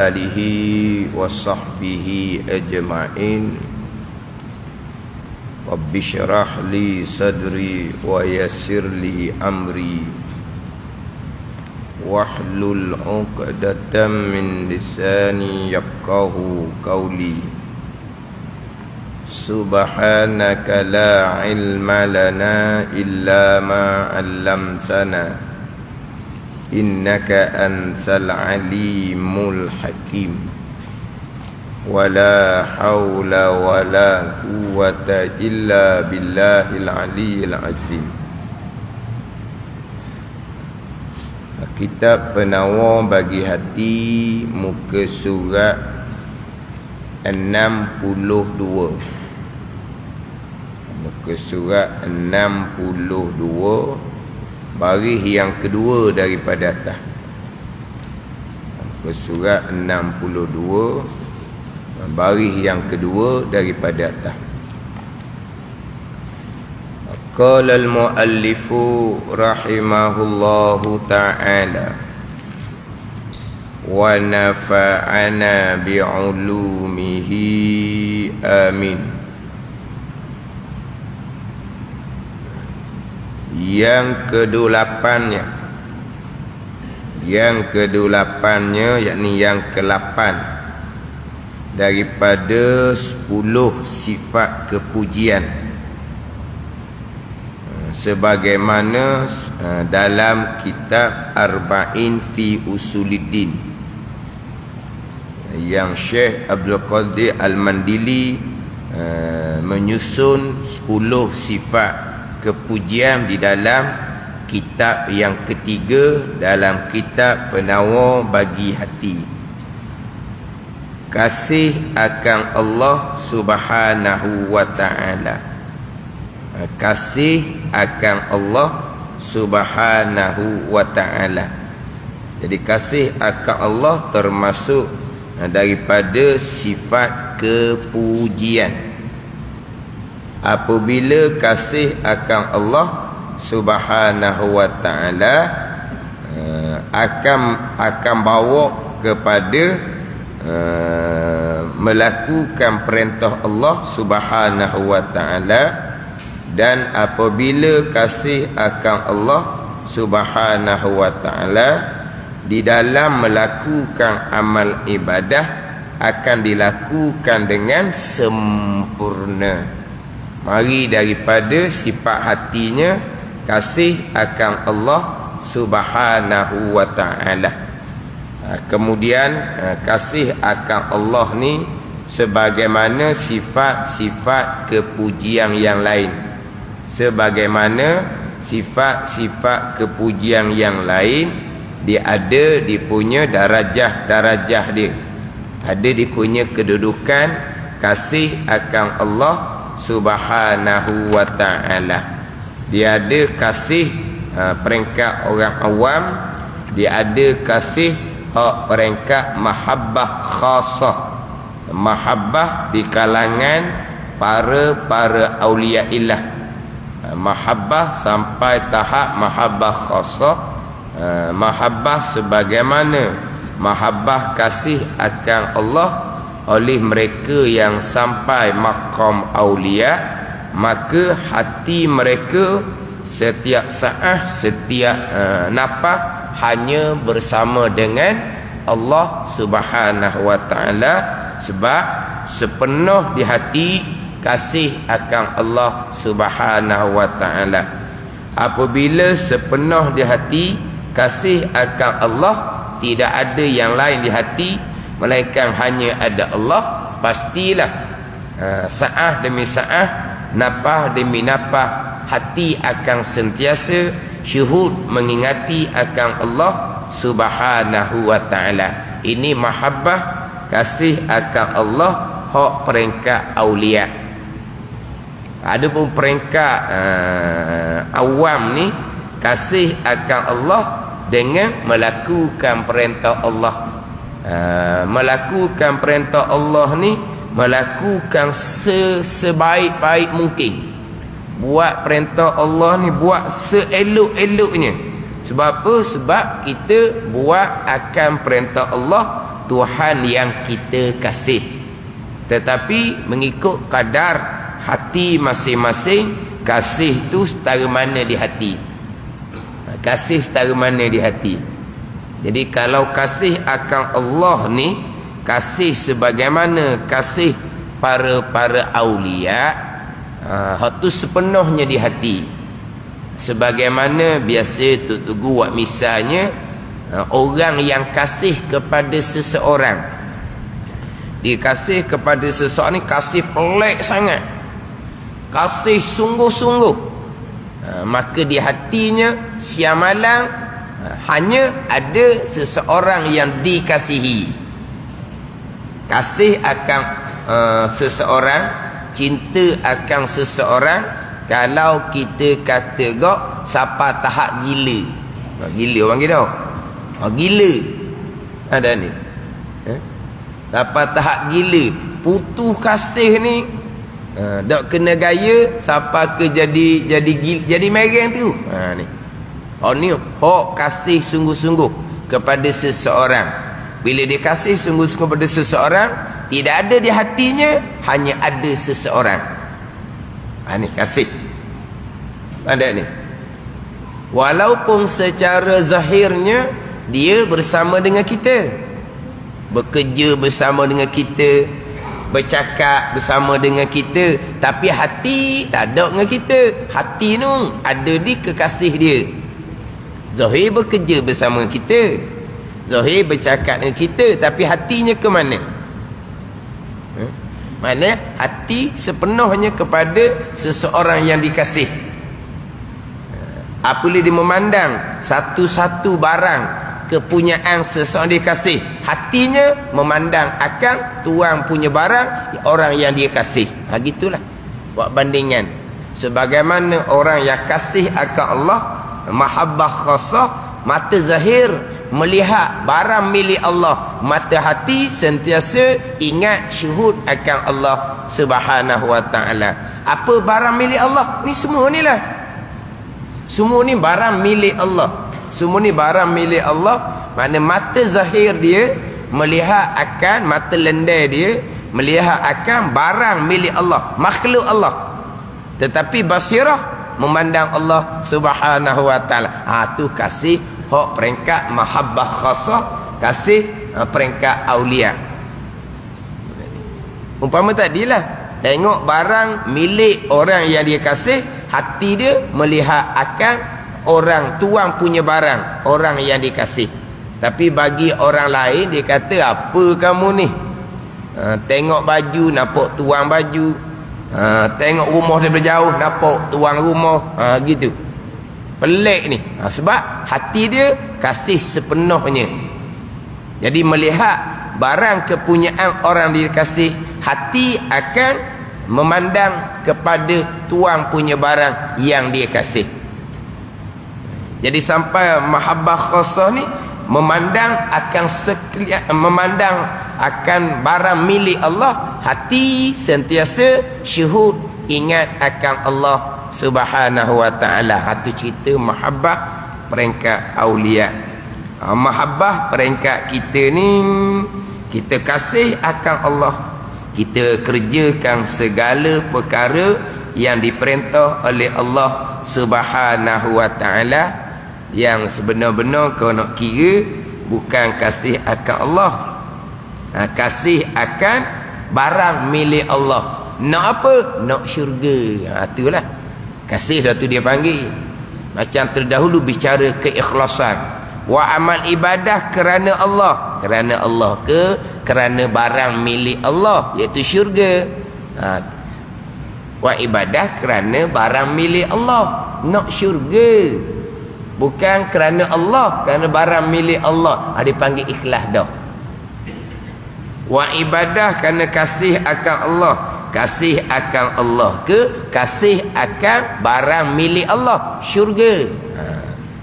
آله وصحبه أجمعين رب اشرح لي صدري ويسر لي أمري واحلل عقدة من لساني يفقه قولي سبحانك لا علم لنا إلا ما علمتنا إنك أنت العليم الحكيم ولا حول ولا قوة إلا بالله العلي العظيم. Kitab Penawar bagi Hati, muka surat 62. Muka surat 62, baris yang kedua daripada atas. Muka surat 62, baris yang kedua daripada atas. Qala al-muallifu rahimahullahu ta'ala wa nafa'ana bi'ulumihi amin. Yang kedelapannya yakni yang ke-8 daripada 10 sifat kepujian sebagaimana dalam kitab Arba'in fi Usuluddin yang Syekh Abdul Qadir Al-Mandili menyusun 10 sifat kepujian di dalam kitab yang ketiga dalam kitab Penawar bagi Hati. Kasih akan Allah Subhanahu wa ta'ala. Kasih akan Allah Subhanahu wa ta'ala. Jadi kasih akan Allah termasuk daripada sifat kepujian. Apabila kasih akan Allah Subhanahu wa ta'ala akan bawa kepada melakukan perintah Allah Subhanahu wa ta'ala. Dan apabila kasih akan Allah Subhanahu wa ta'ala di dalam melakukan amal ibadah akan dilakukan dengan sempurna. Mari daripada sifat hatinya kasih akan Allah Subhanahu wa ta'ala. Kemudian kasih akan Allah ni sebagaimana sifat-sifat kepujian yang lain. Sebagaimana sifat-sifat kepujian yang lain, dia ada dia punya darajah dia. Ada dia punya kedudukan. Kasih akan Allah Subhanahu wa ta'ala. Dia ada kasih peringkat orang awam. Dia ada kasih peringkat mahabbah khasah. Mahabbah di kalangan para awliya illah. Mahabbah sampai tahap mahabbah khasah. Mahabbah sebagaimana mahabbah kasih akan Allah oleh mereka yang sampai maqam aulia, maka hati mereka setiap saat, setiap nafas hanya bersama dengan Allah Subhanahu wa ta'ala. Sebab sepenuh di hati kasih akan Allah Subhanahu wa ta'ala. Apabila sepenuh di hati kasih akan Allah, tidak ada yang lain di hati melainkan hanya ada Allah, pastilah saat demi saat, nafas demi nafas, hati akan sentiasa syuhud mengingati akan Allah Subhanahu wa ta'ala. Ini mahabbah kasih akan Allah hak peringkat aulia. Adapun peringkat awam ni kasih akan Allah dengan melakukan perintah Allah. Melakukan perintah Allah ni melakukan sebaik-baik mungkin. Buat perintah Allah ni buat seelok-eloknya. Sebab apa? Sebab kita buat akan perintah Allah Tuhan yang kita kasih. Tetapi mengikut kadar hati masing-masing, kasih tu setara mana di hati. Kasih setara mana di hati. Jadi kalau kasih akan Allah ni, kasih sebagaimana kasih para aulia, hak tu sepenuhnya di hati. Sebagaimana biasa Tok Tugu buat misalnya, orang yang kasih kepada seseorang, dia kasih kepada seseorang ni kasih pelik sangat, kasih sungguh-sungguh, maka di hatinya siang malam hanya ada seseorang yang dikasihi. Kasih akan seseorang, cinta akan seseorang, kalau kita kata gak siapa tahap gila. Gila orang kira gila ada ni, siapa tahap gila putus kasih ni, dak kena gaya siapa ke jadi mereng tu. Ni ni hok kasih sungguh-sungguh kepada seseorang. Bila dia kasih sungguh-sungguh kepada seseorang, tidak ada di hatinya, hanya ada seseorang. Ni kasih ada ni. Walaupun secara zahirnya dia bersama dengan kita, bekerja bersama dengan kita, bercakap bersama dengan kita, tapi hati tak ada dengan kita. Hati tu ada di kekasih dia. Zahir bekerja bersama dengan kita, zahir bercakap dengan kita, tapi hatinya ke mana? Mana hati sepenuhnya kepada seseorang yang dikasih. Apabila dia memandang satu-satu barang kepunyaan seseorang dikasih, hatinya memandang akan tuan punya barang, orang yang dia kasih. Gitulah buat bandingan. Sebagaimana orang yang kasih akan Allah, mahabbah khasah, mata zahir melihat barang milik Allah, mata hati sentiasa ingat syuhud akan Allah Subhanahu wa ta'ala. Apa barang milik Allah? Ni semua ni lah, semua ni barang milik Allah. Semua ni barang milik Allah. Makna mata zahir dia melihat akan, mata lendai dia melihat akan barang milik Allah, makhluk Allah. Tetapi basirah memandang Allah Subhanahu wa ta'ala. Tu kasih hak peringkat mahabbah khasah, kasih peringkat aulia. Umpama tadilah, tengok barang milik orang yang dia kasih, hati dia melihat akan orang tuan punya barang, orang yang dikasih. Tapi bagi orang lain, dia kata, apa kamu ni? Tengok baju, nampak tuan baju. Tengok rumah dia berjauh, nampak tuan rumah. Gitu. Pelik ni. Sebab hati dia kasih sepenuhnya. Jadi melihat barang kepunyaan orang dikasih, hati akan memandang kepada tuan punya barang yang dia kasih. Jadi sampai mahabbah khasah ni memandang akan memandang akan barang milik Allah, hati sentiasa syuhud ingat akan Allah Subhanahu wa ta'ala. Itu cerita mahabbah peringkat aulia. Mahabbah peringkat kita ni, kita kasih akan Allah, kita kerjakan segala perkara yang diperintah oleh Allah Subhanahu wa ta'ala, yang sebenar-benar kau nak kira bukan kasih akan Allah, kasih akan barang milik Allah. Nak apa? Nak syurga. Itulah kasih. Dah tu dia panggil. Macam terdahulu bicara keikhlasan. Wa amal ibadah kerana Allah. Kerana Allah ke kerana barang milik Allah, iaitu syurga. Wa ibadah kerana barang milik Allah, nak syurga. Bukan kerana Allah, kerana barang milik Allah. Dia panggil ikhlas dah. Wa ibadah kerana kasih akan Allah. Kasih akan Allah ke kasih akan barang milik Allah, syurga.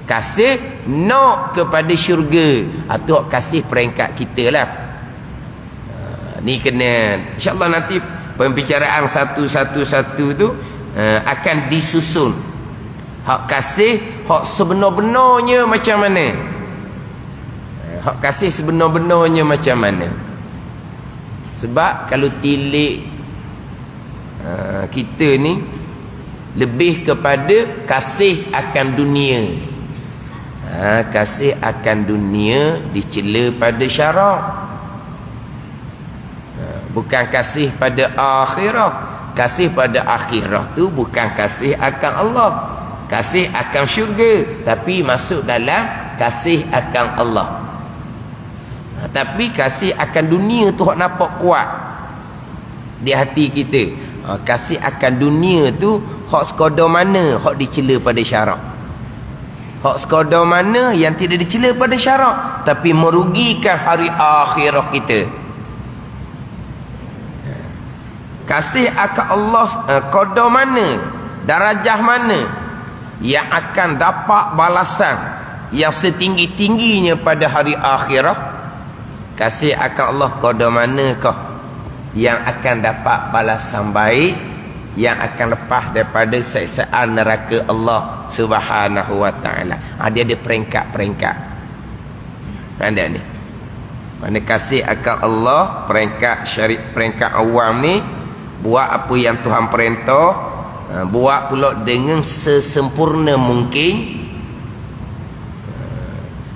Kasih nak kepada syurga. Itu kasih peringkat kita lah. Ni kena, insyaAllah nanti pembicaraan satu-satu tu akan disusun. Hak kasih, hak sebenar-benarnya macam mana. Hak kasih sebenar-benarnya macam mana? Sebab kalau tilik kita ni lebih kepada kasih akan dunia. Kasih akan dunia dicela pada syarak. Bukan kasih pada akhirah. Kasih pada akhirah tu bukan kasih akan Allah, kasih akan syurga, tapi masuk dalam kasih akan Allah. Tapi kasih akan dunia tu hak nampak kuat di hati kita. Kasih akan dunia tu hak sekadar mana hak dicela pada syarak, hak sekadar mana yang tidak dicela pada syarak tapi merugikan hari akhirah kita. Kasih akan Allah qadar mana, darajah mana yang akan dapat balasan yang setinggi-tingginya pada hari akhirah. Kasih akan Allah qadar manakah yang akan dapat balasan baik, yang akan lepas daripada siksaan neraka Allah Subhanahu wa taala. Dia ada peringkat-peringkat. Ada ni. Mana kasih akan Allah, peringkat syariat, peringkat awam ni, buat apa yang Tuhan perintah, buat pula dengan sesempurna mungkin.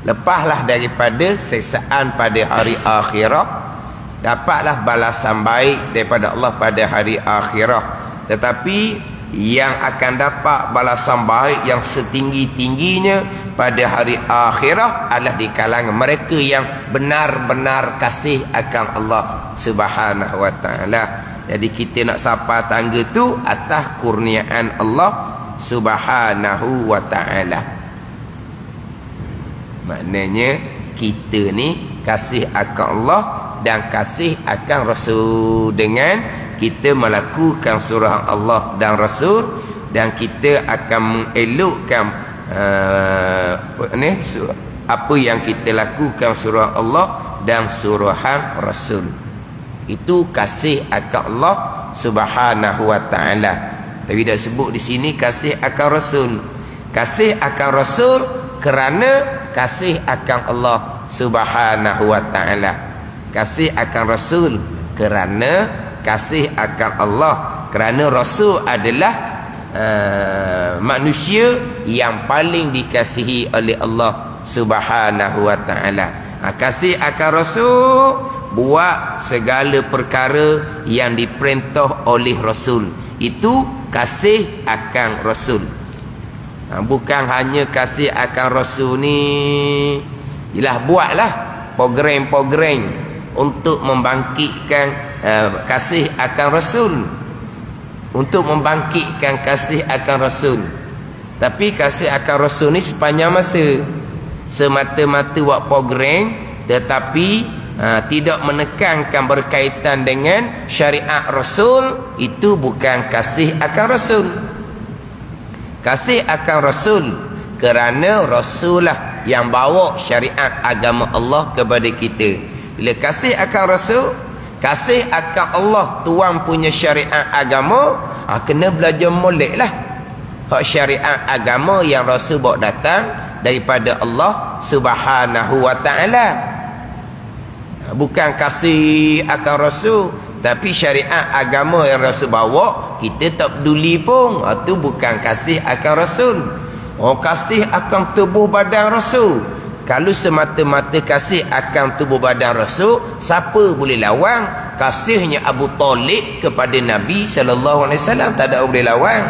Lepaslah daripada siksaan pada hari akhirah, dapatlah balasan baik daripada Allah pada hari akhirah. Tetapi yang akan dapat balasan baik yang setinggi-tingginya pada hari akhirah adalah di kalangan mereka yang benar-benar kasih akan Allah Subhanahu wa taala. Jadi kita nak sapa tangga tu atas kurniaan Allah Subhanahu wa taala. Maknanya kita ni kasih akan Allah dan kasih akan Rasul dengan kita melakukan surah Allah dan Rasul, dan kita akan mengelukkan apa yang kita lakukan surah Allah dan surah Rasul. Itu kasih akan Allah Subhanahu wa taala. Tapi dah sebut di sini kasih akan Rasul. Kasih akan Rasul kerana kasih akan Allah Subhanahu wa taala. Kasih akan Rasul kerana kasih akan Allah, kerana Rasul adalah manusia yang paling dikasihi oleh Allah Subhanahu wa taala. Kasih akan Rasul, buat segala perkara yang diperintah oleh Rasul. Itu kasih akan Rasul. Bukan hanya kasih akan Rasul ni ialah buatlah program-program untuk membangkitkan kasih akan Rasul, untuk membangkitkan kasih akan Rasul. Tapi kasih akan Rasul ni sepanjang masa, semata-mata buat program tetapi tidak menekankan berkaitan dengan syariat Rasul, itu bukan kasih akan Rasul. Kasih akan Rasul kerana Rasul lah yang bawa syariat agama Allah kepada kita. Bila kasih akan Rasul, kasih akan Allah Tuhan punya syariat agama, kena belajar molek lah hak syariat agama yang Rasul bawa datang daripada Allah Subhanahu wa ta'ala. Bukan kasih akan Rasul, tapi syariat agama yang Rasul bawa kita tak peduli pun, itu bukan kasih akan Rasul. Kasih akan tubuh badan Rasul. Kalau semata-mata kasih akan tubuh badan Rasul, siapa boleh lawan kasihnya Abu Talib kepada Nabi SAW? Tak ada orang boleh lawan.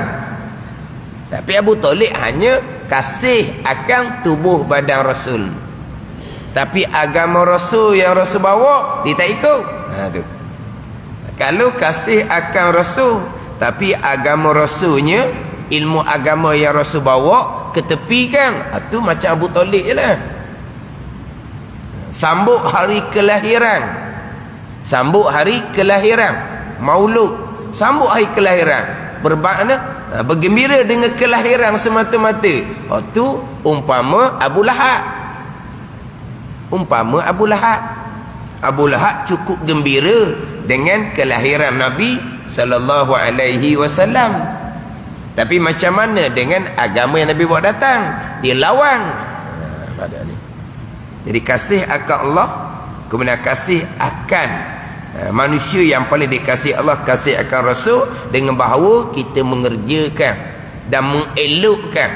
Tapi Abu Talib hanya kasih akan tubuh badan Rasul, tapi agama Rasul yang Rasul bawa dia tak ikut. Tu. Kalau kasih akan Rasul tapi agama Rasulnya, ilmu agama yang Rasul bawa ketepikan, itu macam Abu Talib je lah. Sambut hari kelahiran, sambut hari kelahiran, maulud, sambut hari kelahiran, bergembira dengan kelahiran semata-mata. Itu umpama Abu Lahab. Umpama Abu Lahab. Abu Lahab cukup gembira dengan kelahiran Nabi sallallahu alaihi wasallam. Tapi macam mana dengan agama yang Nabi bawa datang? Dia lawan. Pada ni. Jadi kasih akan Allah, kemudian kasih akan manusia yang paling dikasihi Allah, kasih akan Rasul, dengan bahawa kita mengerjakan dan mengelokkan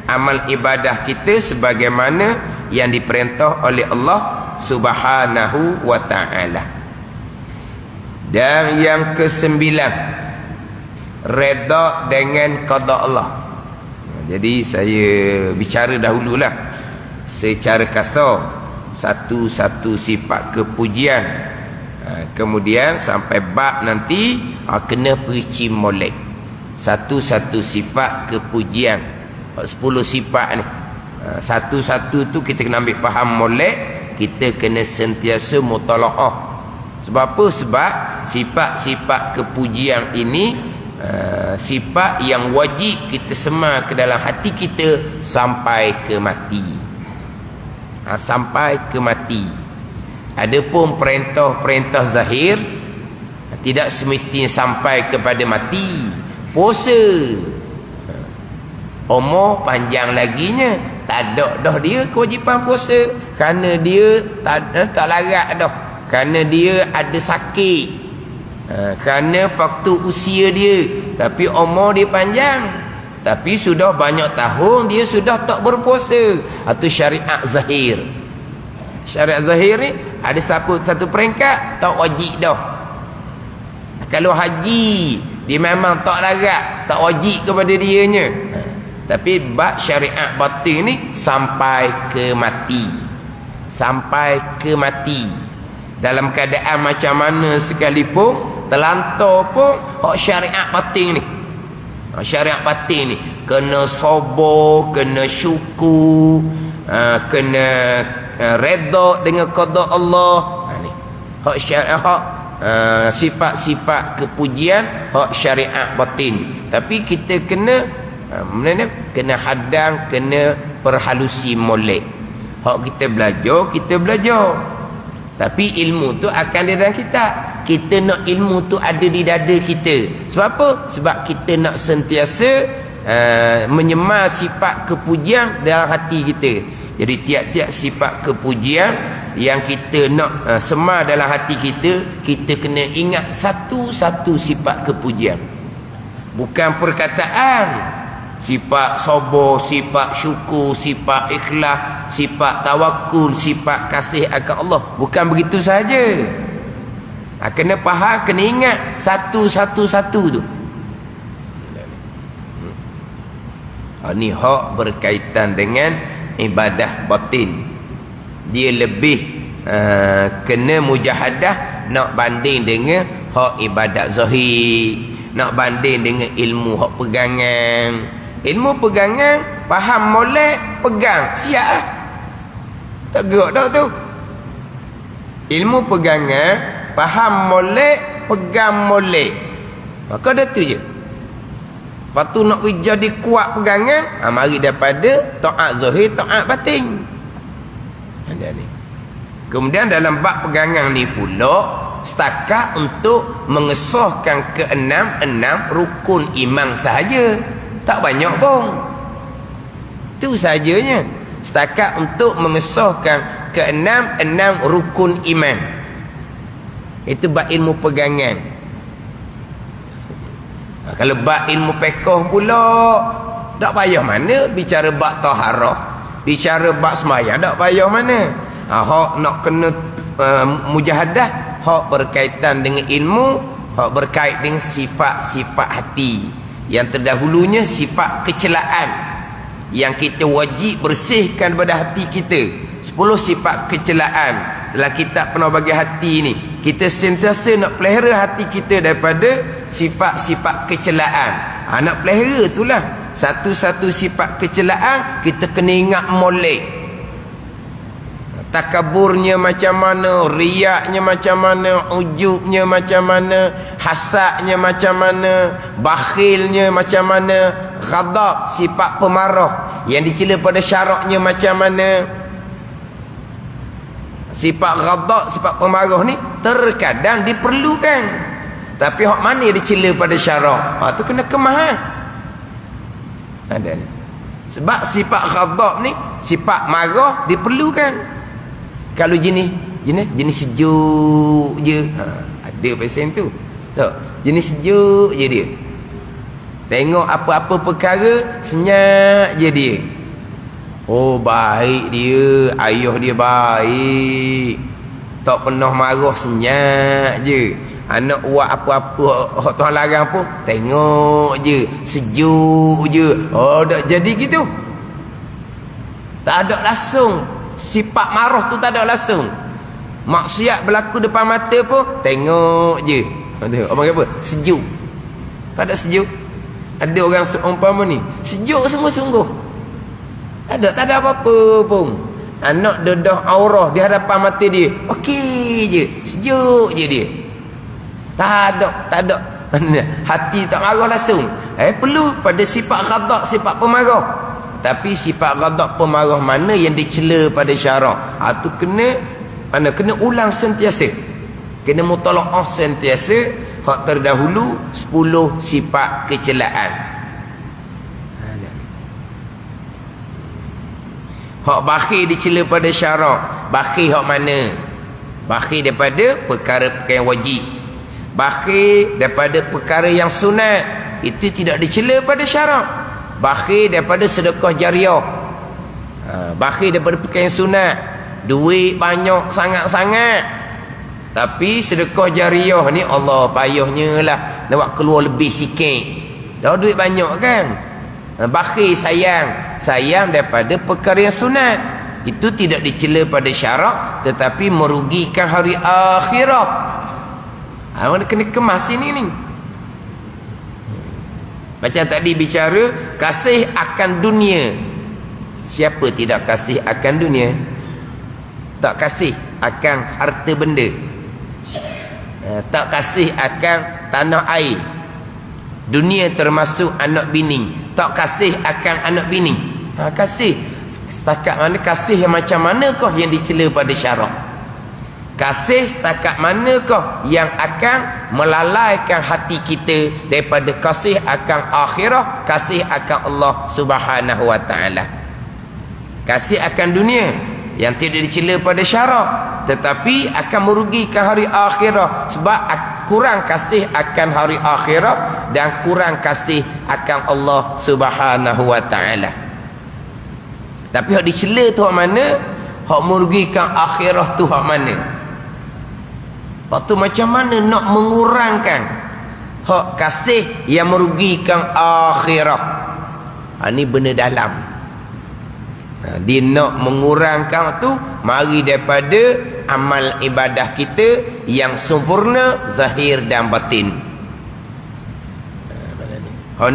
amal ibadah kita sebagaimana yang diperintah oleh Allah Subhanahu wa ta'ala. Dan yang ke-9, redha dengan qada Allah. Jadi saya bicara dahululah secara kasar satu-satu sifat kepujian, kemudian sampai bab nanti kena perici molek satu-satu sifat kepujian. 10 sifat ni, satu-satu tu kita kena ambil faham molek, kita kena sentiasa mutalaah. Sebab apa? Sebab sifat-sifat kepujian ini sifat yang wajib kita semar ke dalam hati kita sampai ke mati. Sampai ke mati. Adapun perintah-perintah zahir tidak semestinya sampai kepada mati. Puasa, umur panjang laginya, tak ada dah dia kewajipan puasa, kerana dia tak larat dah, kerana dia ada sakit, kerana faktor usia dia, tapi umur dia panjang, tapi sudah banyak tahun dia sudah tak berpuasa. Atau syariat zahir. Syariat zahir ni ada satu peringkat tak wajib dah. Kalau haji dia memang tak larat, tak wajib kepada dianya. Tapi bab syariat batin ni sampai ke mati. Sampai ke mati. Dalam keadaan macam mana sekalipun, terlantar pun hak syariat batin ni. Syariat batin ni kena sabar, kena syukur, kena redha dengan qada Allah. Ni hak syariat, sifat-sifat kepujian hak syariat batin. Tapi kita kena kena hadang, kena perhalusi molek. Hak kita belajar. Tapi ilmu tu akan ada dalam kita. Kita nak ilmu tu ada di dada kita. Sebab apa? Sebab kita nak sentiasa menyemar sifat kepujian dalam hati kita. Jadi tiap-tiap sifat kepujian yang kita nak semar dalam hati kita, kita kena ingat satu-satu sifat kepujian. Bukan perkataan. Sifat sabar, sifat syukur, sifat ikhlas, sifat tawakul, sifat kasih akan Allah. Bukan begitu saja. Kena faham, kena ingat satu-satu tu. Ini hak berkaitan dengan ibadah batin. Dia lebih kena mujahadah nak banding dengan hak ibadat zahir, nak banding dengan ilmu hak pegangan. Ilmu pegangan, faham molek, pegang, siap. Tak gerak dah tu. Ilmu pegangan, faham molek, pegang molek. Maka dah tu je. Lepas tu nak jadi kuat pegangan, mari daripada taat zahir, taat batin. Ada ni. Kemudian dalam bab pegangan ni pula, setakat untuk mengesahkan ke-6 rukun iman sahaja. Tak banyak pun. Itu sajanya. Setakat untuk mengesahkan ke-6 rukun iman. Itu bab ilmu pegangan. Kalau bab ilmu fiqh pula, tak payah mana bicara bab taharah, bicara bab sembahyang, tak payah mana. Hak nak kena mujahadah, hak berkaitan dengan ilmu, hak berkait dengan sifat-sifat hati. Yang terdahulunya sifat kecelaan yang kita wajib bersihkan daripada hati kita. 10 sifat kecelaan dalam kitab Penuh Bagi Hati ni. Kita sentiasa nak pelihara hati kita daripada sifat-sifat kecelaan. Nak pelihara itulah. Satu-satu sifat kecelaan kita kena ingat molek. Takaburnya macam mana, riaknya macam mana, ujubnya macam mana, hasadnya macam mana, bakhilnya macam mana, ghadab, sifat pemarah yang dicela pada syaraknya macam mana. Sifat ghadab, sifat pemarah ni terkadang diperlukan, tapi hak mana yang dicela pada syarak, tu kena kemah. Ada ni. Sebab sifat ghadab ni, sifat marah diperlukan. Kalau jenis sejuk je, ada pesen tu. Tak, jenis sejuk je dia. Tengok apa-apa perkara senyap je dia. Oh, baik dia, ayah dia baik, tak pernah marah, senyap je. Anak buat apa-apa Tuhan larang pun tengok je, sejuk je. Oh, tak jadi gitu. Tak ada langsung. Sifat marah tu tak ada langsung. Maksiat berlaku depan mata pun tengok je. Apa apa? Sejuk. Tak ada sejuk. Ada orang seumpama ni sejuk semua sungguh. Tak ada apa-apa pun. Anak dedah aurah di hadapan mata dia, okey je, sejuk je dia. Tak ada hati tak marah langsung. Perlu pada sifat ghadab, sifat pemarah. Tapi sifat ghadab pemarah mana yang dicela pada syarak, tu kena ulang sentiasa. Kena mutalaah sentiasa. Hak terdahulu 10 sifat kecelaan. Hak bakhil dicela pada syarak. Bakhil hak mana? Bakhil daripada perkara-perkara yang wajib. Bakhil daripada perkara yang sunat, itu tidak dicela pada syarak. Bakhil daripada sedekah jariah. Bakhil daripada perkara yang sunat, duit banyak sangat-sangat, tapi sedekah jariah ni Allah payahnya lah nak buat keluar lebih sikit. Dah duit banyak kan. Bakhil sayang daripada perkara yang sunat, itu tidak dicela pada syarak, tetapi merugikan hari akhirat. Awak kena kemas ini ni. Macam tadi bicara kasih akan dunia. Siapa tidak kasih akan dunia? Tak kasih akan harta benda. Tak kasih akan tanah air. Dunia termasuk anak bini. Tak kasih akan anak bini. Kasih setakat mana? Kasih yang macam manakah yang dicela pada syarak? Kasih setakat manakah yang akan melalaikan hati kita daripada kasih akan akhirah, kasih akan Allah Subhanahu wa taala. Kasih akan dunia yang tidak dicela pada syarak, tetapi akan merugikan hari akhirah, sebab kurang kasih akan hari akhirah dan kurang kasih akan Allah Subhanahu wa taala. Tapi hak dicela tu hak mana? Hak merugikan akhirah tu hak mana? Hak tu macam mana nak mengurangkan hak kasih yang merugikan akhirah? Ini benda dalam. Dia nak mengurangkan tu, mari daripada amal ibadah kita yang sempurna zahir dan batin.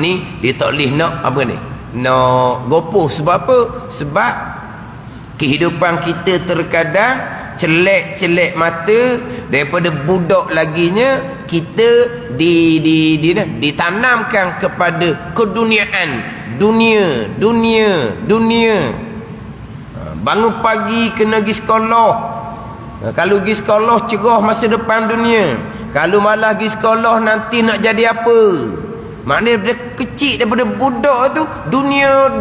Ni dia tak boleh nak apa ni, nak gopoh. Sebab apa? Sebab kehidupan kita terkadang celek-celek mata. Daripada budak laginya kita ditanamkan kepada keduniaan, dunia. Bangun pagi kena pergi sekolah. Kalau pergi sekolah cerah masa depan dunia. Kalau malah pergi sekolah nanti nak jadi apa? Maknanya daripada kecil, daripada budak tu dunia.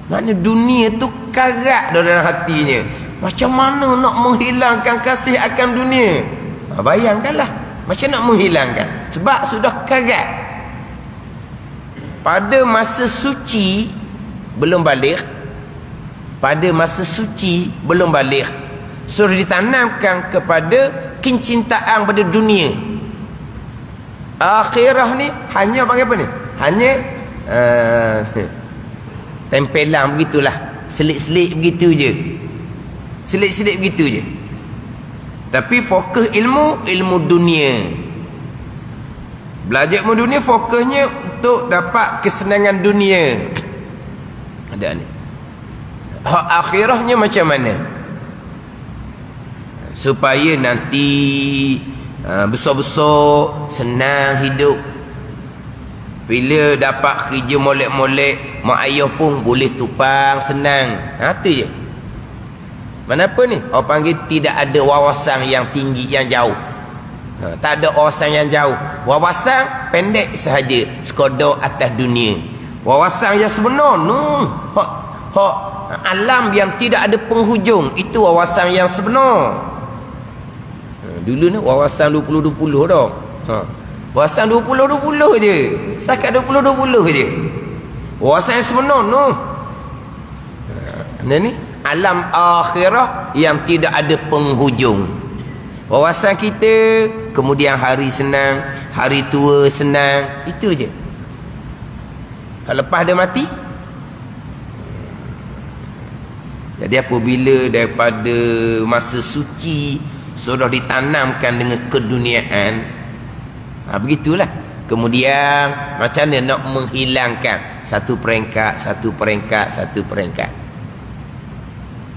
Maknanya dunia tu karat dalam hatinya. Macam mana nak menghilangkan kasih akan dunia? Bayangkanlah macam nak menghilangkan, sebab sudah karat. Pada masa suci belum balik, sudah ditanamkan kepada kecintaan pada dunia. Akhirah ni hanya bagi apa ni? Hanya tempelan begitulah, selit-selit begitu je. Tapi fokus ilmu dunia. Belajar ilmu dunia fokusnya untuk dapat kesenangan dunia. Ada ni. Hak akhirahnya macam mana? Supaya nanti besar-besar senang hidup. Bila dapat kerja molek-molek, mak ayah pun boleh tupang senang. Tu je. Kenapa ni? Orang panggil tidak ada wawasan yang tinggi, yang jauh. Tak ada wawasan yang jauh. Wawasan pendek sahaja, sekadar atas dunia. Wawasan yang sebenar, Hak alam yang tidak ada penghujung, itu wawasan yang sebenar. Dulu ni wawasan 20-20 dah. Wawasan 20-20 je. Setakat 20-20 je. Wawasan yang sebenar no. Ni alam akhirah yang tidak ada penghujung. Wawasan kita, kemudian hari senang, hari tua senang, itu je. Lepas dia mati. Jadi apabila daripada masa suci sudah ditanamkan dengan keduniaan, begitulah. Kemudian macam mana nak menghilangkan satu peringkat, satu peringkat, satu peringkat.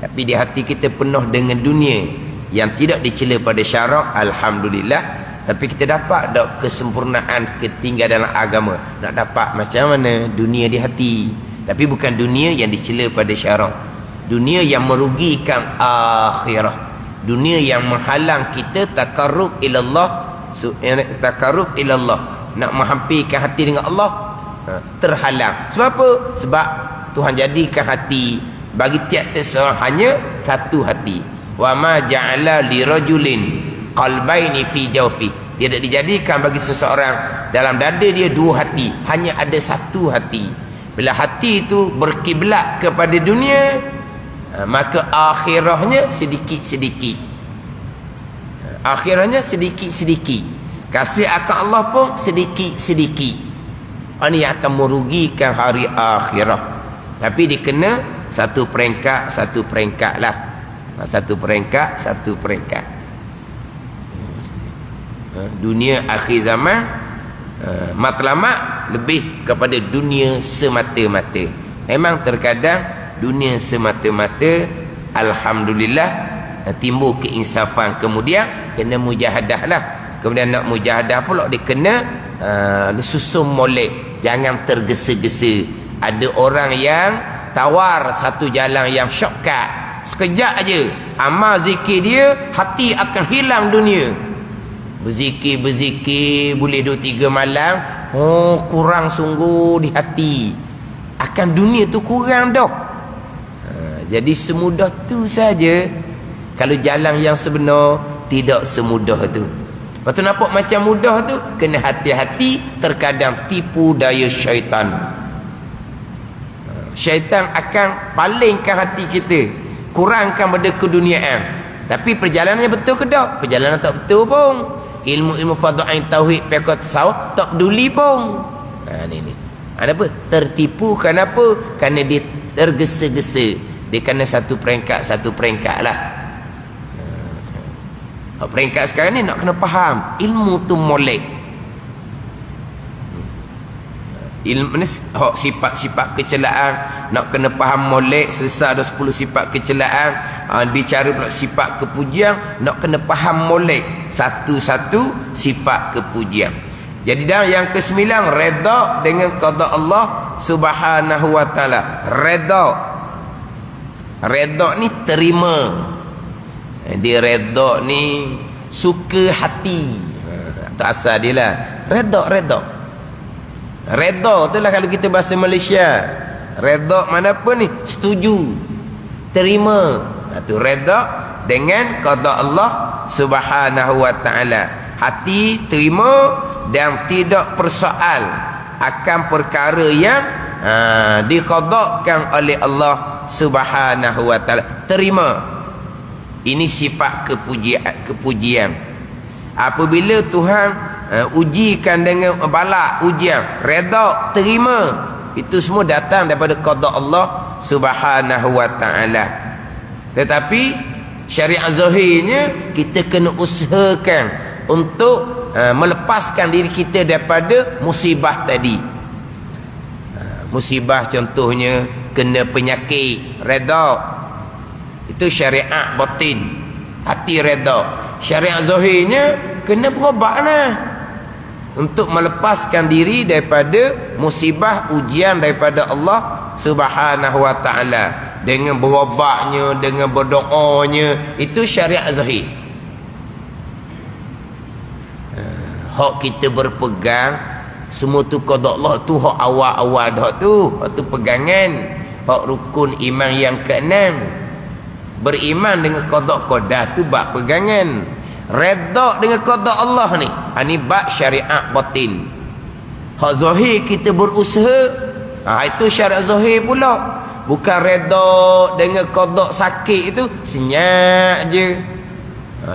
Tapi di hati kita penuh dengan dunia yang tidak dicela pada syarak, alhamdulillah. Tapi kita dapat tak kesempurnaan ketinggalan dalam agama. Nak dapat macam mana dunia di hati, tapi bukan dunia yang dicela pada syarak. Dunia yang merugikan akhirah, dunia yang menghalang kita takarrub ilallah, takarrub ilallah, nak menghampirkan hati dengan Allah, terhalang. Sebab apa? Sebab Tuhan jadikan hati bagi tiap-tiap seorang hanya satu hati. Wa ma ja'ala lirajulin qalbaini fi jawfi. Tidak dijadikan bagi seseorang dalam dada dia dua hati, hanya ada satu hati. Bila hati itu berkiblat kepada dunia, maka akhirahnya sedikit-sedikit. Akhirahnya sedikit-sedikit. Kasih akan Allah pun sedikit-sedikit. Ini yang akan merugikan hari akhirah. Tapi dikena satu peringkat, satu peringkat lah. Satu peringkat, satu peringkat. Dunia akhir zaman, matlamat lebih kepada dunia semata-mata. Memang terkadang dunia semata-mata, alhamdulillah, timbul keinsafan. Kemudian kena mujahadah lah. Kemudian nak mujahadah pula dia kena susun molek, jangan tergesa-gesa. Ada orang yang tawar satu jalan yang shortcut, sekejap aja amal zikir dia, hati akan hilang dunia. Berzikir boleh 2-3 malam, kurang sungguh di hati, akan dunia tu kurang dah. Jadi semudah tu saja. Kalau jalan yang sebenar tidak semudah tu. Lepas tu nampak macam mudah tu, kena hati-hati, terkadang tipu daya syaitan. Syaitan akan palingkan hati kita, kurangkan pada keduniaan. Tapi perjalanannya betul ke tak? Perjalanan tak betul pun. Ilmu-ilmu fadha'in tauhid pekot tasawuf tak peduli pun. Ni. Ada apa? Tertipu kenapa? Kerana dia tergesa-gesa. Dia kena satu peringkat lah. Peringkat sekarang ni nak kena faham ilmu tu molek. Ilmu ni sifat-sifat kecelaan nak kena faham molek. Selesai ada 10 sifat kecelaan, bicara pula sifat kepujian, nak kena faham molek satu-satu sifat kepujian. Jadi dah yang ke-9, redha dengan qada Allah Subhanahu wa taala. Redha ni terima. Dia redha ni suka hati. Itu asal dia lah. Redha tu lah kalau kita bahasa Malaysia. Redha mana apa ni? Setuju, terima. Itu redha dengan qada Allah Subhanahu wa taala. Hati terima dan tidak persoal akan perkara yang diqadakan oleh Allah Subhanahu wa taala. Terima. Ini sifat kepujian. Apabila Tuhan ujikan dengan bala ujian, redha, terima, itu semua datang daripada qada Allah Subhanahu wa taala. Tetapi syariat zahirnya kita kena usahakan untuk melepaskan diri kita daripada musibah tadi. Musibah contohnya kena penyakit, redha. Itu syariat batin, hati redha. Syariat zahirnya kena berubat lah, untuk melepaskan diri daripada musibah ujian daripada Allah Subhanahu wa taala, dengan berubatnya, dengan berdoanya. Itu syariat zahir. Hak kita berpegang semua tu qada Allah tu, hak awal-awal dah tu, hak tu pegangan. hak rukun iman yang keenam. Beriman dengan qada qadar tu bab pegangan. Redha dengan qada Allah ni, ini bab syariat batin. Hak zahir kita berusaha, itu syariat zahir pula. Bukan redha dengan qada sakit itu senyap je.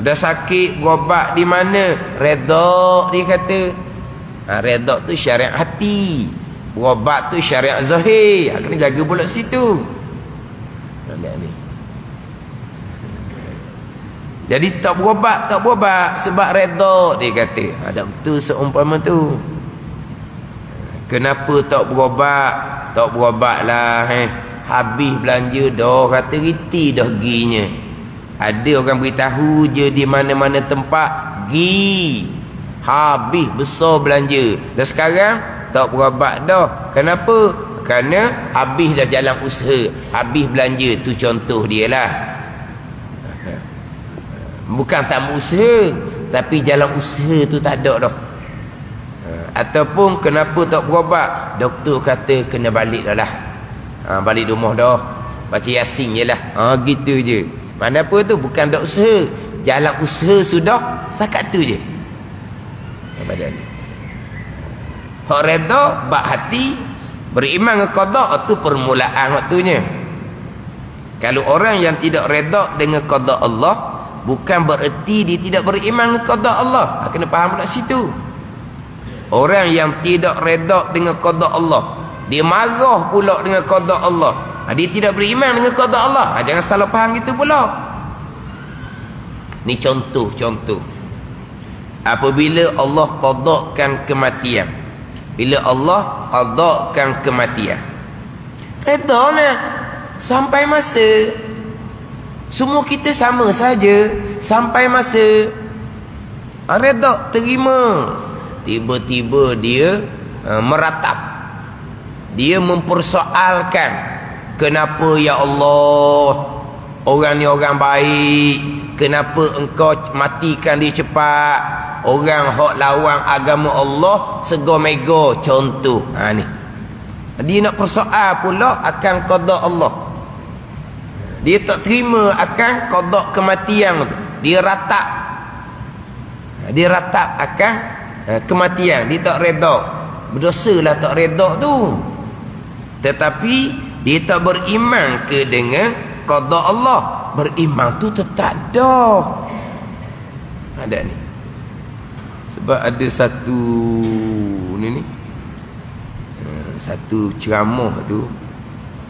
Dah sakit berobat di mana? Redha dia kata. Redha tu syariat hati. Berobat tu syariat zahir. Kena jaga pula situ. Ni. Jadi tak berobat sebab redha dia kata. Ada betul seumpama tu. Kenapa tak berobat? Tak berobat lah. Habis belanja dah kata reti dah ginya. Ada orang beritahu je di mana-mana tempat gi. Habis besar belanja. Dan sekarang tak berobat dah. Kenapa? Kerana habis dah jalan usaha. Habis belanja. Tu contoh dia lah. Bukan tak usaha, tapi jalan usaha tu tak ada dah. Ataupun kenapa tak berobat? Doktor kata kena balik dah lah. Balik rumah dah. Baca Yasin je lah. Gitu je. Mana apa tu? Bukan dak usaha. Jalan usaha sudah. Setakat tu je. Pada ni. Hak redha bab hati. Beriman dengan qada tu permulaan waktunya. Kalau orang yang tidak redha dengan qada Allah, bukan bererti dia tidak beriman dengan qada Allah. Kena faham pula situ. Orang yang tidak redha dengan qada Allah, dia marah pula dengan qada Allah, dia tidak beriman dengan qada Allah. Jangan salah faham gitu pula. Ni contoh. Apabila Allah qadakan kematian, bila Allah qadakan kematian, redha nah sampai masa. Semua kita sama saja sampai masa. Redha, terima. Tiba-tiba dia meratap. Dia mempersoalkan, kenapa ya Allah, orang ni orang baik, kenapa engkau matikan dia cepat? Orang hak lawan agama Allah sego mega, contoh. Ni dia nak persoal pula akan qada Allah. Dia tak terima akan qada kematian tu. Dia ratap. Dia ratap akan kematian. Dia tak redha. Berdosalah tak redha tu. Tetapi dia tak beriman ke dengan qada Allah. Beriman tu tetap dah. Ada ni. Sebab ada satu ni. Satu ceramah tu,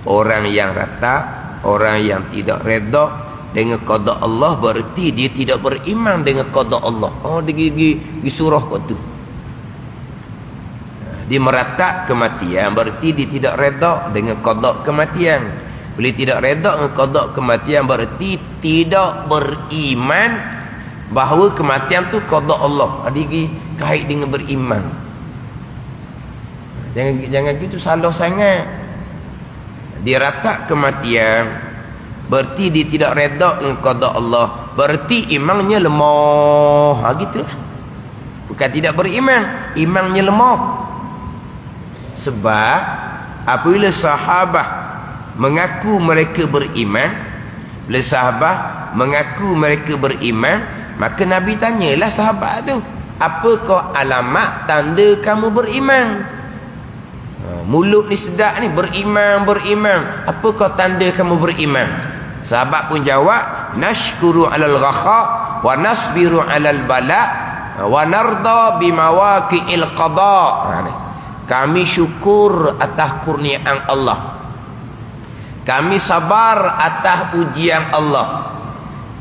orang yang ratap, orang yang tidak redha dengan qada Allah, berarti dia tidak beriman dengan qada Allah. Dia pergi surah kat tu. Dia meratap kematian, berarti dia tidak redha dengan qada kematian. Bila tidak redha dengan qada kematian, berarti tidak beriman bahawa kematian tu qada Allah. Dia pergi kait dengan beriman. Jangan gitu, salah sangat. Dia ratap kematian, berarti dia tidak redha dengan qada Allah, berarti imannya lemah. Gitulah. Bukan tidak beriman, imannya lemah. Sebab apabila sahabat mengaku mereka beriman, bila sahabat mengaku mereka beriman, maka Nabi tanyalah sahabat tu, apakah alamat tanda kamu beriman? Mulut ni sedap ni, beriman. Apakah tanda kamu beriman? Sahabat pun jawab, nashkuru alal ghaqa wa nasbiru alal bala wa narda bimawaqi'il qada. Kami syukur atas kurniaan Allah. Kami sabar atas ujian Allah.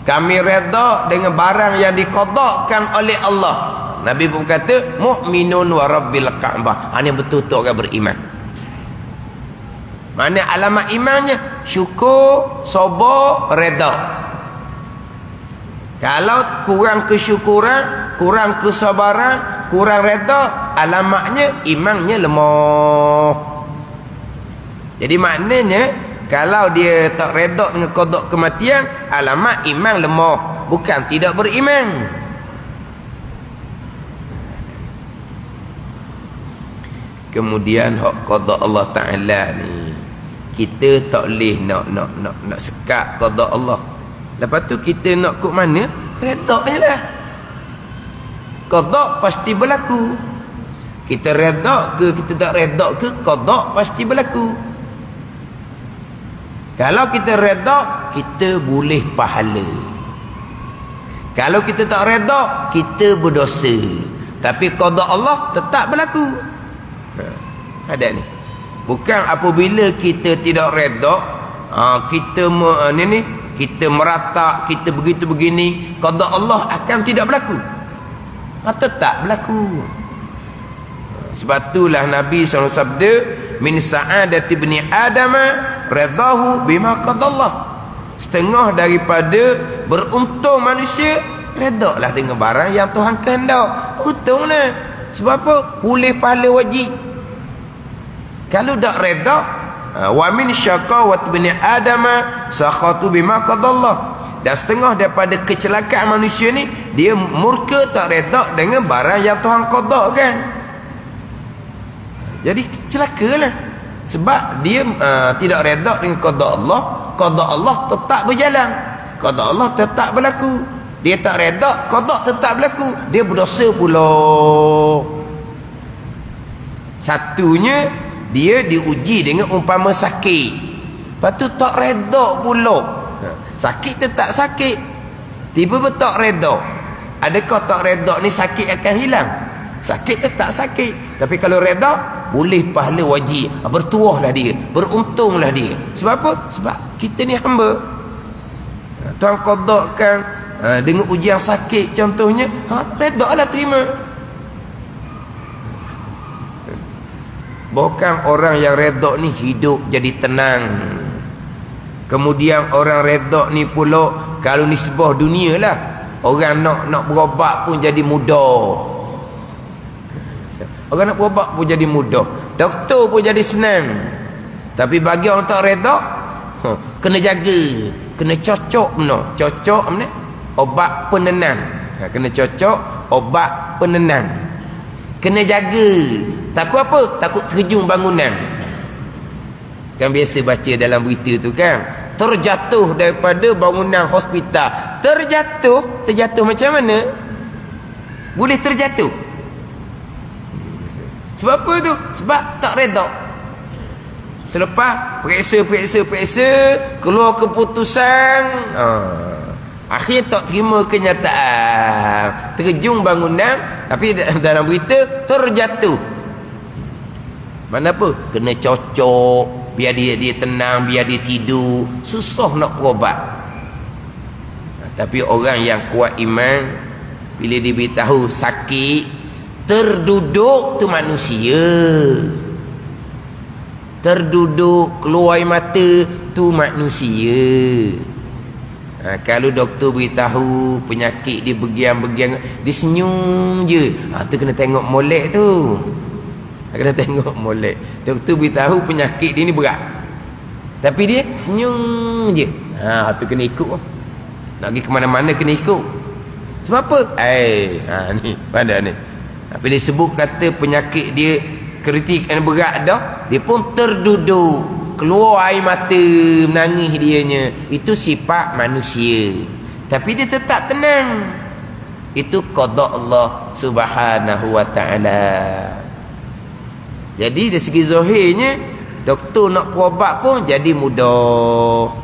Kami redha dengan barang yang diqadakan oleh Allah. Nabi pun kata, mu'minun wa rabbil Ka'bah. Ini betul-betul orang beriman. Mana alamat imannya? Syukur, sabar, redha. Kalau kurang kesyukuran, kurang kesabaran, kurang redha, alamatnya imannya lemah. Jadi maknanya, kalau dia tak redha dengan qada kematian, alamat iman lemah, bukan tidak beriman. Kemudian hak qada Allah Ta'ala ni, kita tak boleh nak sekat qada Allah. Lepas tu kita nak kut mana? Redha je lah. Qada pasti berlaku. Kita redha ke kita tak redha ke, qada pasti berlaku. Kalau kita redha, kita boleh pahala. Kalau kita tak redha, kita berdosa. Tapi qada Allah tetap berlaku. Ada ni. Bukan apabila kita tidak redha, kita kita meratak, kita begitu begini, qada Allah akan tidak berlaku. Tetap berlaku. Sebab itulah Nabi SAW sabda, min sa'adati ibni Adam redahu bima qadallah. Setengah daripada beruntung manusia, redaklah dengan barang yang Tuhan kehendak. Untunglah. Sebab apa? Boleh pahala wajib. Kalau tak redha, wa min syaqawati ibni Adam sakhatu bima qadallah. Dan setengah daripada kecelakaan manusia ni, dia murka tak redha dengan barang yang Tuhan qadakan. Jadi celakalah. Sebab dia tidak redha dengan qada Allah. Qada Allah tetap berjalan. Qada Allah tetap berlaku. Dia tak redha, qada tetap berlaku. Dia berdosa pula. Satunya, dia diuji dengan umpama sakit. Lepas tu tak redha pula. Sakit tetap sakit. Tiba-tiba tak redha. Adakah tak redha ni sakit akan hilang? Sakit tetap sakit. Tapi kalau redha, boleh pahala wajib. Bertuahlah dia, beruntunglah dia. Sebab apa? Sebab kita ni hamba. Tuhan qadakan dengan ujian sakit contohnya, redha lah terima. Bukan orang yang redha ni hidup jadi tenang. Kemudian orang redha ni pula, kalau nisbah dunia lah, orang nak berobat pun jadi mudah. Orang nak berobat pun jadi mudah. Doktor pun jadi senang. Tapi bagi orang tak redha, kena jaga, kena cocok benar. Cocok mana? Obat penenang. Kena cocok obat penenang. Kena jaga. Takut apa? Takut terjun bangunan. Kan biasa baca dalam berita tu kan, terjatuh daripada bangunan hospital. Terjatuh macam mana? Boleh terjatuh. Sebab apa tu? Sebab tak redha. Selepas periksa, keluar keputusan, akhir tak terima kenyataan, terjun bangunan, tapi dalam berita terjatuh. Mana apa? Kena cocok, biar dia tenang, biar dia tidur. Susah nak berobat. Tapi orang yang kuat iman, bila dia beritahu sakit, terduduk tu manusia. Terduduk, keluar air mata tu manusia. Kalau doktor beritahu penyakit dia begian-begian, dia senyum je. Tu kena tengok molek tu. Kena tengok molek. Doktor beritahu penyakit dia ni berat, tapi dia senyum je. Tu kena ikut. Nak pergi ke mana-mana kena ikut. Sebab apa? Ni pada ni. Tapi dia sebut kata penyakit dia kritik dan berat dah, dia pun terduduk, keluar air mata, menangis dianya. Itu sifat manusia. Tapi dia tetap tenang. Itu qada Allah Subhanahu wa ta'ala. Jadi dari segi zahirnya, doktor nak berobat pun jadi mudah.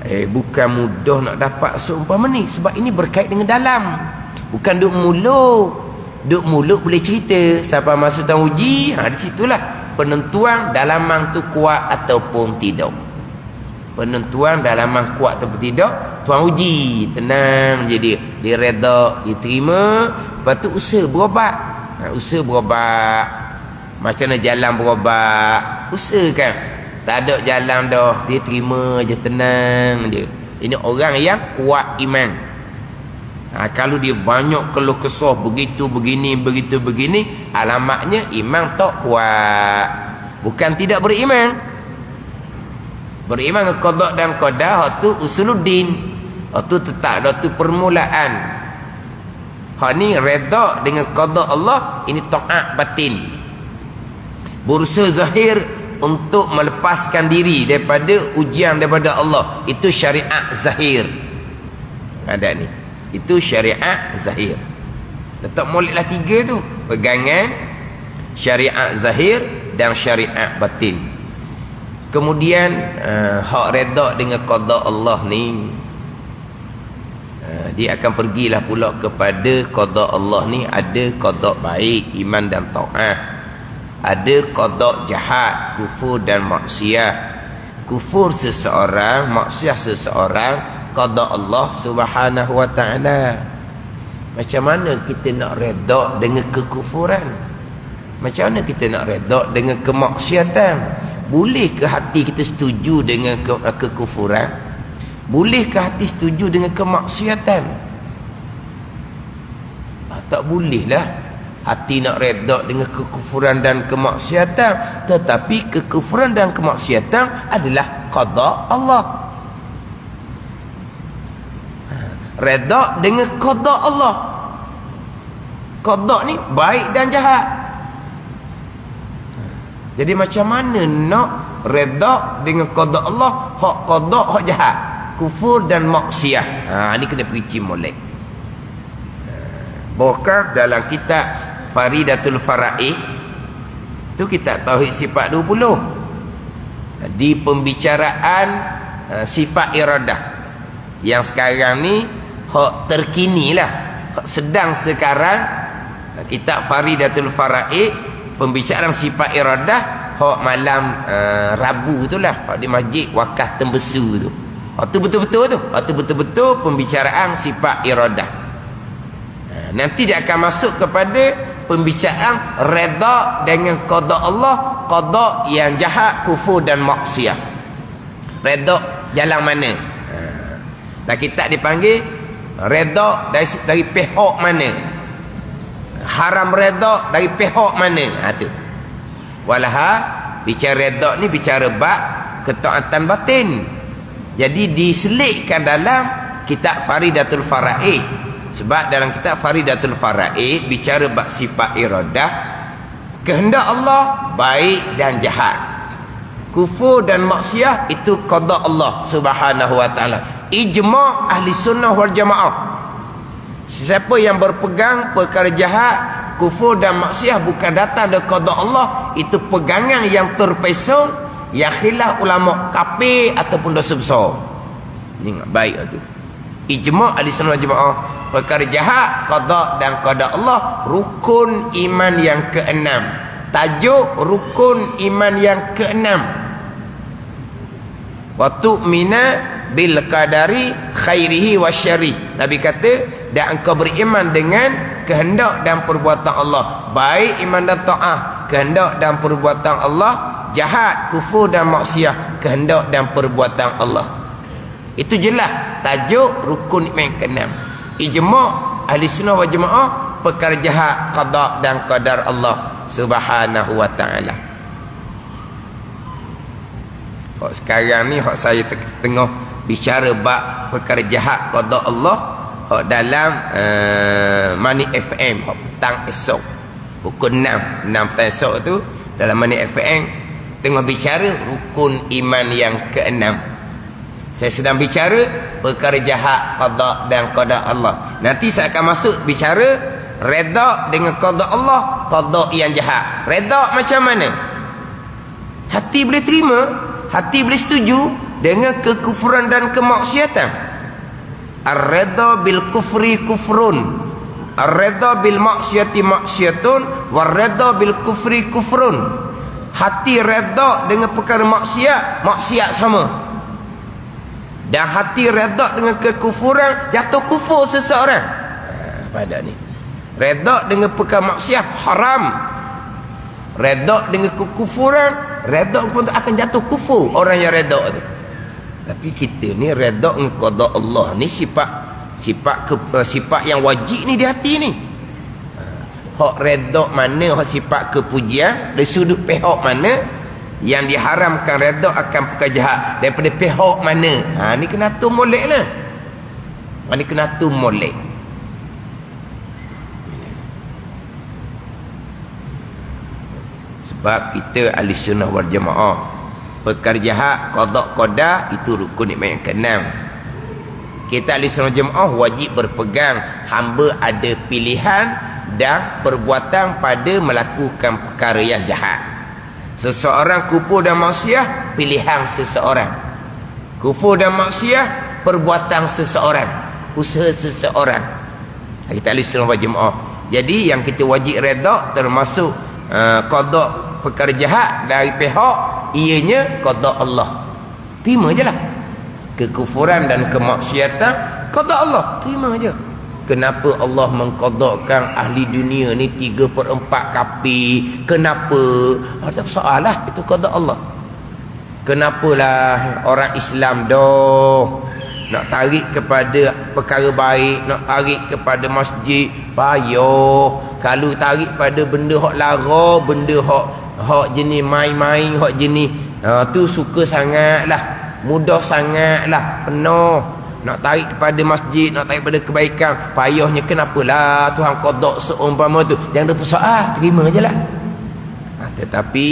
Bukan mudah nak dapat seumpama ni. Sebab ini berkait dengan dalam. Bukan duk mulut. Duk mulut boleh cerita. Sampai masa tuan uji, di situlah penentuan dalaman tu kuat ataupun tidak. Penentuan dalaman kuat ataupun tidak, tuan uji. Tenang je dia. Dia redha, dia terima. Lepas tu usaha berobat. Usaha berobat. Macam mana jalan berobat, usahakan. Tak ada jalan dah, dia terima je, tenang je. Ini orang yang kuat iman. Kalau dia banyak keluh kesah, begitu begini, alamatnya iman tak kuat. Bukan tidak beriman. Beriman ke qada dan qadar, itu usuluddin. Itu tetap, itu permulaan. Hak ni redha dengan qada Allah, ini taat batin. Berusaha zahir untuk melepaskan diri daripada ujian daripada Allah. Itu syariat zahir. Ada ni. Itu syariat zahir. Letak moleklah 3 tu. Pegangan, syariat zahir dan syariat batin. Kemudian hak redha dengan qada Allah ni, dia akan pergilah pula kepada qada Allah ni. Ada qada baik, iman dan taat. Ada qada jahat, kufur dan maksiat. Kufur seseorang, maksiat seseorang, qada Allah Subhanahu wa taala. Macam mana kita nak redha dengan kekufuran? Macam mana kita nak redha dengan kemaksiatan? Boleh ke hati kita setuju dengan kekufuran? Boleh ke hati setuju dengan kemaksiatan? Tak bolehlah hati nak redha dengan kekufuran dan kemaksiatan. Tetapi kekufuran dan kemaksiatan adalah qada Allah. Redha dengan qada Allah. Qada ni baik dan jahat. Jadi macam mana nak redha dengan qada Allah? Hak qada, hak jahat, kufur dan maksiat. Ni kena pergi molek. Bahkan dalam kitab Faridatul Faraid tu, kitab tauhid sifat 20, di pembicaraan sifat iradah yang sekarang ni hak terkini lah, hak sedang sekarang, kitab Faridatul Faraid, pembicaraan sifat iradah, hak malam Rabu tu lah, hak di Masjid Wakaf Tembesu tu. Hak tu betul-betul tu, hak tu betul-betul pembicaraan sifat iradah. Nanti dia akan masuk kepada pembicaraan redha dengan qada Allah, qada yang jahat, kufur dan maksiat. Redha jalan mana? Dan kitab dipanggil redha dari pihak mana? Haram redha dari pihak mana? Tu. Walaha bicara redha ni bicara bab ketaatan batin. Jadi diselitkan dalam kitab Faridatul Faraid. Sebab dalam kitab Faridatul Faraid bicara bab sifat iradah, kehendak Allah baik dan jahat, kufur dan maksiat itu qada Allah Subhanahu wa taala. Ijma' ahli sunnah wal jamaah. Siapa yang berpegang perkara jahat, kufur dan maksiat bukan datang dari qada Allah, itu pegangan yang terpesong, yang khilaf ulama kafir ataupun dosa besar. Ini enggak baik tu. Ijma' ahli sunnah wal jamaah, perkara jahat qada dan qada Allah, rukun iman yang keenam. Tajuk rukun iman yang keenam. Wa tu'mina bil qadari khairihi wa syarih. Nabi kata, dan engkau beriman dengan kehendak dan perbuatan Allah, baik iman dan taat, kehendak dan perbuatan Allah, jahat, kufur dan maksiat, kehendak dan perbuatan Allah. Itu jelas tajuk rukun iman ke-6. Ijma' ahli sunnah wal jamaah, perkara jahat qada dan qadar Allah Subhanahu wa taala. Sekarang ni hak saya tengah bicara bab perkara jahat qada Allah, hak dalam Mani FM hak petang esok pukul 6 petang esok tu, dalam Mani FM tengah bicara rukun iman yang ke-6. Saya sedang bicara perkara jahat qada dan qadar Allah. Nanti saya akan masuk bicara redha dengan qada Allah, qada yang jahat. Redha macam mana? Hati boleh terima, hati boleh setuju dengan kekufuran dan kemaksiatan. Ar-redha bil kufri kufrun, ar-redha bil maksiati maksiatun, war-redha bil kufri kufrun. Hati redha dengan perkara maksiat, maksiat sama. Dan hati redha dengan kekufuran, jatuh kufur seseorang. Pada ni redha dengan perkara maksiat, haram. Redha dengan kekufuran, redha pun akan jatuh kufur orang yang redha tu. Tapi kita ni redha dengan qada Allah ni sifat yang wajib ni di hati ni. Hak redha mana, hak sifat kepujian dari sudut pihak mana, yang diharamkan redha akan perkara jahat daripada pihak mana. Ni kena atur molek lah. Ni kena atur molek. Sebab kita ahli sunnah wal jamaah, perkara jahat, qada qadar itu rukun iman yang keenam. Kita ahli sunnah jamaah wajib berpegang hamba ada pilihan dan perbuatan pada melakukan perkara yang jahat. Seseorang kufur dan maksiat, pilihan seseorang. Kufur dan maksiat, perbuatan seseorang, usaha seseorang. Kita ahli sunnah wal jamaah. Jadi yang kita wajib redha termasuk qada perkara jahat dari pihak ianya qada Allah. Terima je lah. Kekufuran dan kemaksiatan qada Allah, terima je. Kenapa Allah mengqadakan ahli dunia ni 3/4 kafir? Kenapa? Tak soal lah, itu qada Allah. Kenapalah orang Islam doh nak tarik kepada perkara baik, nak tarik kepada masjid, payah. Kalau tarik pada benda hak lara, benda hak jenis main-main, hak jenis tu suka sangatlah, mudah sangatlah, penuh. Nak tarik kepada masjid, nak tarik pada kebaikan, payahnya. Kenapalah Tuhan qada seumpama tu? Jangan ada persoal, terima je lah. Tetapi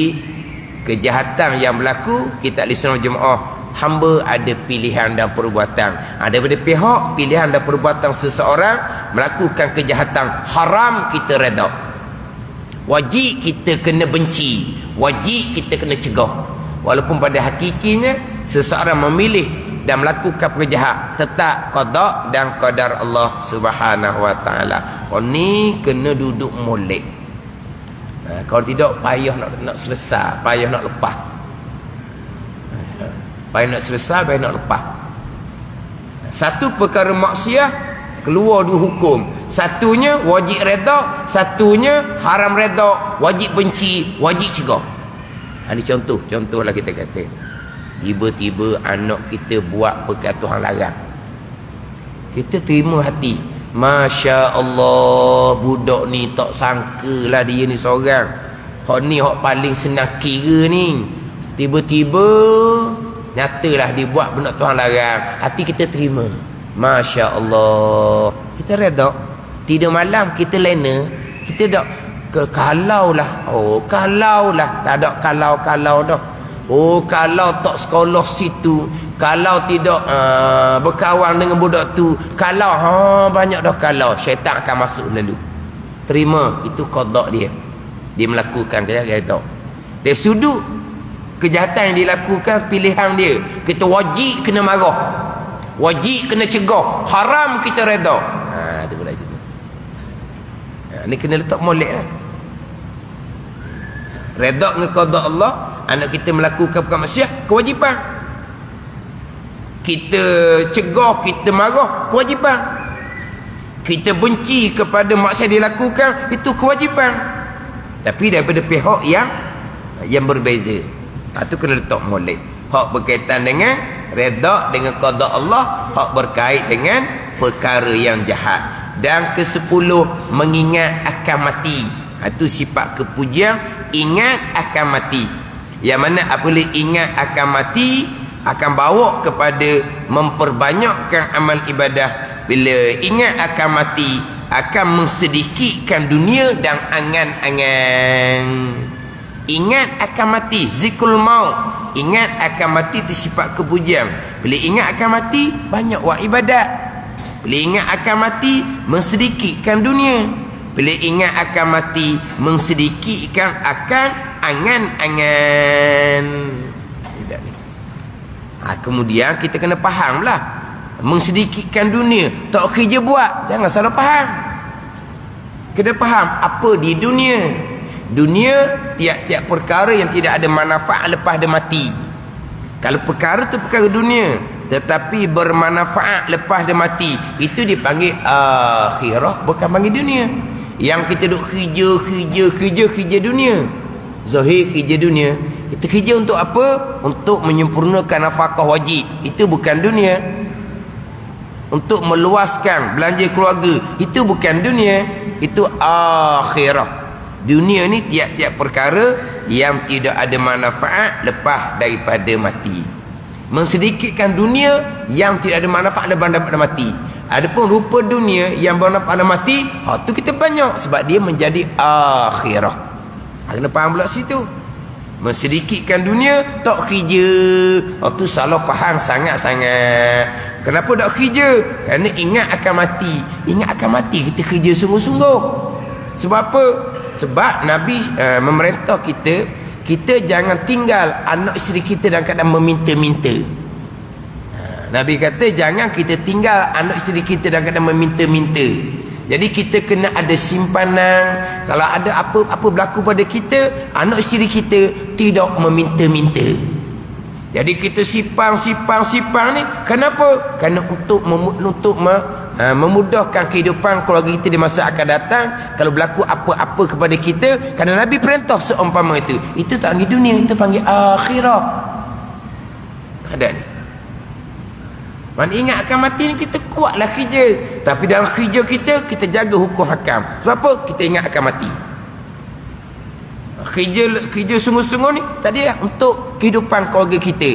kejahatan yang berlaku, kita ahli sunnah jemaah, hamba ada pilihan dan perbuatan. Daripada pihak pilihan dan perbuatan seseorang melakukan kejahatan haram, kita redha. Wajib kita kena benci, wajib kita kena cegah. Walaupun pada hakikinya seseorang memilih dan melakukan perjahat, tetap qada dan qadar Allah Subhanahu wa taala. Ni kena duduk molek. Kalau tidak payah nak selesai, payah nak lepas. Payah nak selesai, payah nak lepas. Satu perkara maksiat keluar dua hukum. Satunya wajib redha, satunya haram redha, wajib benci, wajib cegah. Ini contohlah kita kata. Tiba-tiba anak kita buat perkara Tuhan larang. Kita terima hati. Masya Allah, budak ni tak sangkalah dia ni seorang. Hak ni hak paling senang kira ni. Tiba-tiba nyatalah dia buat benda Tuhan larang. Hati kita terima. Masya Allah. Kita redha. Tidur malam kita lena. Kita dak kalaulah. Oh, kalaulah. Tak ada kalau-kalau dah. Oh, kalau tak sekolah situ, kalau tidak berkawan dengan budak tu, kalau banyak dah kalau, syaitan akan masuk lalu. Terima, itu qada dia. Dia melakukan kejahatan. Dari sudut kejahatan yang dilakukan, pilihan dia. Kita wajib kena marah, wajib kena cegah, haram kita redha. Itu pula situ. Ni kena letak molek lah. Redha dengan qada Allah. Anak kita melakukan perkara maksiat, kewajipan. Kita cegah, kita marah, kewajipan. Kita benci kepada maksiat dilakukan, itu kewajipan. Tapi daripada pihak yang berbeza. Itu kena letak molek. Hak berkaitan dengan redha dengan qada Allah, hak berkait dengan perkara yang jahat. Dan ke-10, mengingat akan mati. Itu sifat kepujian, ingat akan mati. Yang mana apabila ingat akan mati, akan bawa kepada memperbanyakkan amal ibadah. Bila ingat akan mati, akan mensedikitkan dunia dan angan-angan. Ingat akan mati, zikrul maut. Ingat akan mati itu sifat kepujian. Bila ingat akan mati, banyak buat ibadat. Bila ingat akan mati, mensedikitkan dunia. Bila ingat akan mati, mensedikitkan akan angan-angan. Tidak ni. Kemudian kita kena faham lah. Mensedikitkan dunia, tak kerja buat, jangan salah faham. Kena faham apa di dunia. Dunia tiap-tiap perkara yang tidak ada manfaat lepas dia mati. Kalau perkara tu perkara dunia, tetapi bermanfaat lepas dia mati, itu dipanggil akhirah, bukan panggil dunia. Yang kita duk kerja dunia. Zahir kerja dunia. Kita kerja untuk apa? Untuk menyempurnakan nafkah wajib. Itu bukan dunia. Untuk meluaskan belanja keluarga. Itu bukan dunia. Itu akhirah. Dunia ni tiap-tiap perkara yang tidak ada manfaat lepas daripada mati. Mensedikitkan dunia yang tidak ada manfaat lepas daripada mati. Adapun rupa dunia yang bermanfaat mati, tu kita banyak sebab dia menjadi akhirah. Kena faham pula situ. Mensedikitkan dunia tak kerja. Tu salah faham sangat-sangat. Kenapa tak kerja? Kerana ingat akan mati. Ingat akan mati kita kerja sungguh-sungguh. Sebab apa? Sebab Nabi memerintah kita jangan tinggal anak isteri kita dalam keadaan meminta-minta. Nabi kata jangan kita tinggal anak isteri kita dalam keadaan meminta-minta. Jadi kita kena ada simpanan. Kalau ada apa-apa berlaku pada kita, anak isteri kita tidak meminta-minta. Jadi kita sipang ni. Kenapa? Kerana untuk memudahkan kehidupan keluarga kita di masa akan datang. Kalau berlaku apa-apa kepada kita, kerana Nabi perintah seumpama itu. Itu tak panggil dunia, itu panggil akhirat. Ada ni. Man ingat akan mati ni, kita kuatlah kerja. Tapi dalam kerja kita jaga hukum hakam. Sebab apa? Kita ingat akan mati. Kerja sungguh-sungguh ni tadilah untuk kehidupan keluarga kita.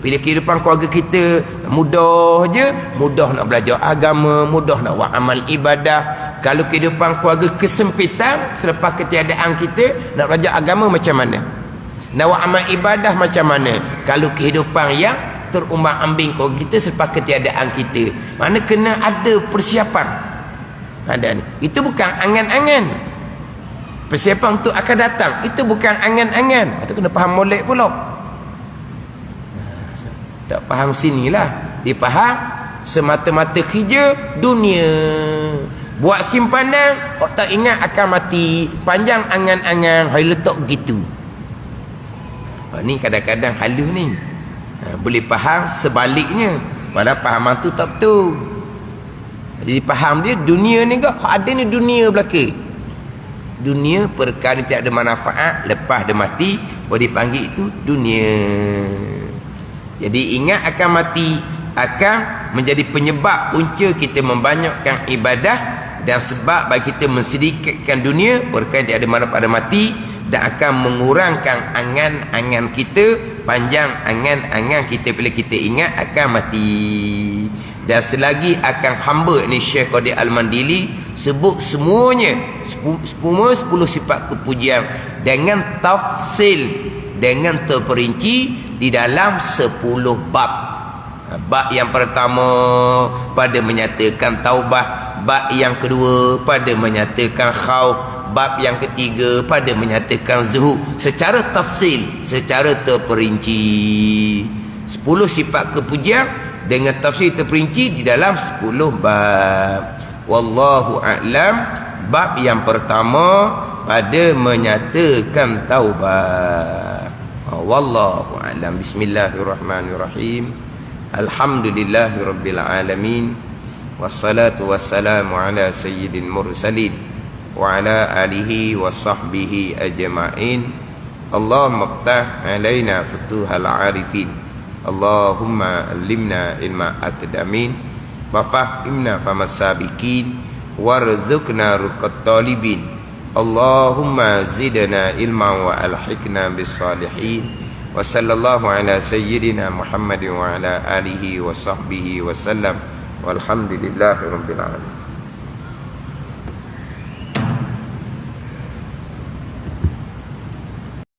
Bila kehidupan keluarga kita mudah je, mudah nak belajar agama, mudah nak buat amal ibadah. Kalau kehidupan keluarga kesempitan, selepas ketiadaan kita, nak belajar agama macam mana? Nak buat amal ibadah macam mana? Kalau kehidupan yang terumbang-ambing keluarga kita selepas ketiadaan kita, mana kena ada persiapan. Ada ni. Itu bukan angan-angan. Persiapan untuk akan datang, itu bukan angan-angan. Itu kena faham molek pula. Tak faham sinilah. Dia faham semata-mata kerja dunia. Buat simpanan, tak ingat akan mati. Panjang angan-angan, hai letak begitu. Ni kadang-kadang halus ni. Boleh faham sebaliknya. Padahal fahaman tu tak betul. Jadi faham dia dunia ni kok ada ni dunia belaka. Dunia perkara tidak ada manfaat, lepas dia mati boleh dipanggil itu dunia. Jadi ingat akan mati akan menjadi penyebab punca kita membanyakkan ibadah, dan sebab bagi kita mensedikitkan dunia perkara tidak ada manfaat pada mati, dan akan mengurangkan angan-angan kita, panjang angan-angan kita bila kita ingat akan mati. Dan selagi akan hamba ni Syekh Qadir Al-Mandili sebut semuanya, semua 10 sifat kepujian dengan tafsil, dengan terperinci di dalam 10 bab. Bab yang pertama pada menyatakan taubah, bab yang kedua pada menyatakan khauf, bab yang ketiga pada menyatakan zuhud, secara tafsil, secara terperinci. 10 sifat kepujian dengan tafsir terperinci di dalam 10 bab. Wallahu a'lam. Bab yang pertama pada menyatakan taubat. Wallahu a'lam. Bismillahirrahmanirrahim. Alhamdulillahirabbil alamin. Wassalatu wassalamu ala sayyidil mursalin wa ala alihi wa sahbihi ajma'in. Allahumma iftah alaina futuhal arifin. Allahumma allimna ilma akdamin wa fahimna famas sabiqin warzuqna ruqat talibin. Allahumma zidna ilma wa alhiqna bis salihin. Wa sallallahu ala sayyidina Muhammadin wa ala alihi wa sahbihi wa sallam. Walhamdulillahi rabbil alamin.